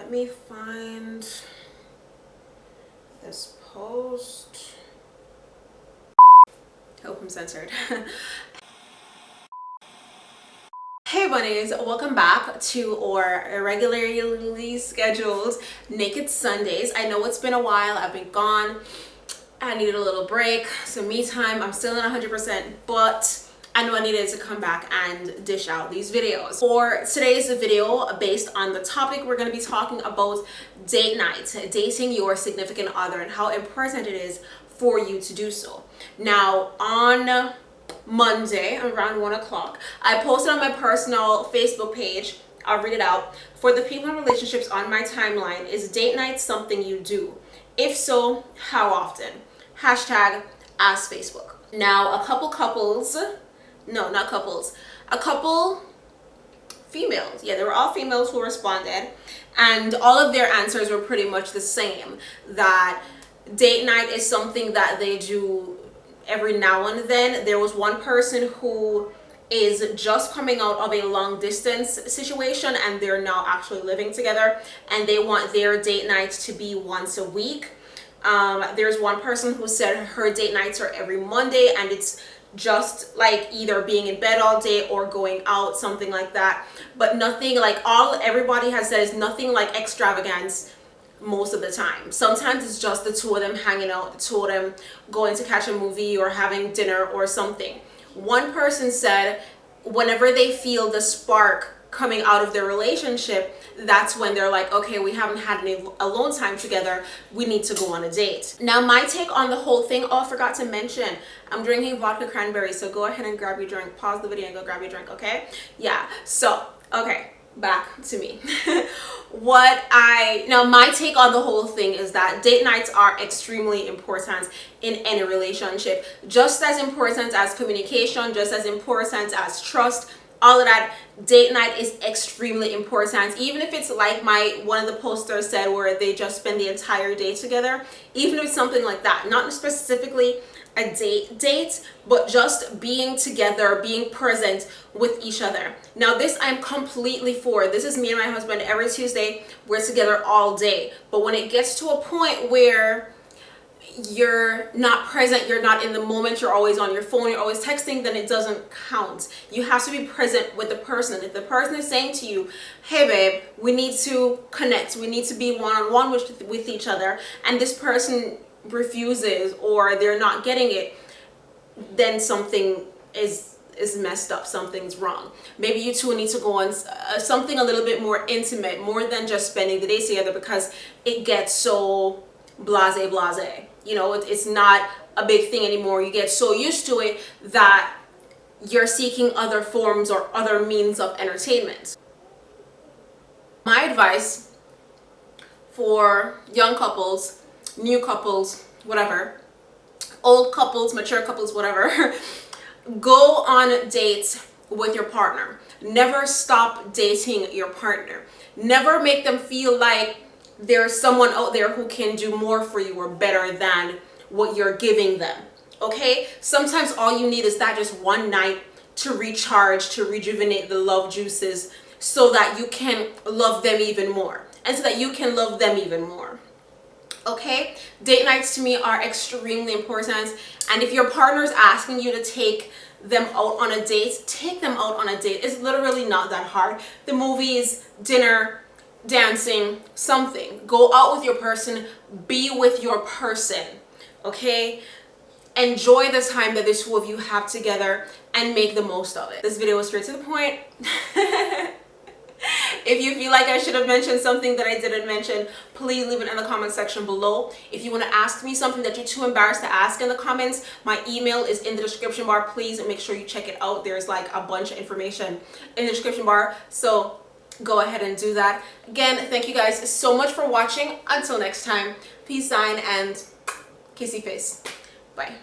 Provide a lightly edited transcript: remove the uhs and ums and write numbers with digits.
Let me find this post. Hope I'm censored. Hey bunnies, welcome back to our irregularly scheduled Naked Sundays. I know it's been a while, I've been gone. I needed a little break, some me time. I'm still not 100%, but I know I needed to come back and dish out these videos. For today's video, based on the topic, we're going to be talking about date night, dating your significant other, and how important it is for you to do so. Now, on Monday around 1 o'clock, I posted on my personal Facebook page, I'll read it out. For the people in relationships on my timeline, is date night something you do? If so, how often? Hashtag ask Facebook. Now, a couple females, yeah, they were all females who responded, and all of their answers were pretty much the same, that date night is something that they do every now and then. There was one person who is just coming out of a long distance situation and they're now actually living together, and they want their date nights to be once a week. There's one person who said her date nights are every Monday, and it's just like either being in bed all day or going out, something like that. But nothing like, everybody has said is nothing like extravagance most of the time. Sometimes it's just the two of them hanging out, the two of them going to catch a movie or having dinner or something. One person said whenever they feel the spark coming out of their relationship, that's when they're like, okay, we haven't had any alone time together, we need to go on a date. Now, my take on the whole thing, I forgot to mention, I'm drinking vodka cranberry, so go ahead and grab your drink. Pause the video and go grab your drink, okay? Yeah, so, okay, back to me. Now my take on the whole thing is that date nights are extremely important in any relationship. Just as important as communication, just as important as trust, all of that. Date night is extremely important. Even if it's like one of the posters said, where they just spend the entire day together, even if it's something like that, not specifically a date, but just being together, being present with each other. Now this I'm completely for. This is me and my husband every Tuesday, we're together all day. But when it gets to a point where you're not present, you're not in the moment, you're always on your phone, you're always texting, then it doesn't count. You have to be present with the person. If the person is saying to you, hey babe, we need to connect, we need to be one-on-one with each other, and this person refuses or they're not getting it, then something is messed up, something's wrong. Maybe you two need to go on something a little bit more intimate, more than just spending the day together, because it gets so blase. You know, it's not a big thing anymore. You get so used to it that you're seeking other forms or other means of entertainment. My advice for young couples, new couples, whatever, old couples, mature couples, whatever, go on dates with your partner. Never stop dating your partner. Never make them feel like there's someone out there who can do more for you or better than what you're giving them. Okay? Sometimes all you need is that just one night to recharge, to rejuvenate the love juices, so that you can love them even more, and so that you can love them even more. Okay? Date nights to me are extremely important, and if your partner's asking you to take them out on a date, take them out on a date. It's literally not that hard. The movies, dinner, dancing, something. Go out with your person, be with your person, okay? Enjoy the time that the two of you have together and make the most of it. This video was straight to the point. If you feel like I should have mentioned something that I didn't mention, please leave it in the comment section below. If you want to ask me something that you're too embarrassed to ask in the comments, my email is in the description bar. Please make sure you check it out. There's like a bunch of information in the description bar, so go ahead and do that. Again, thank you guys so much for watching. Until next time, peace, sign, and kissy face. Bye.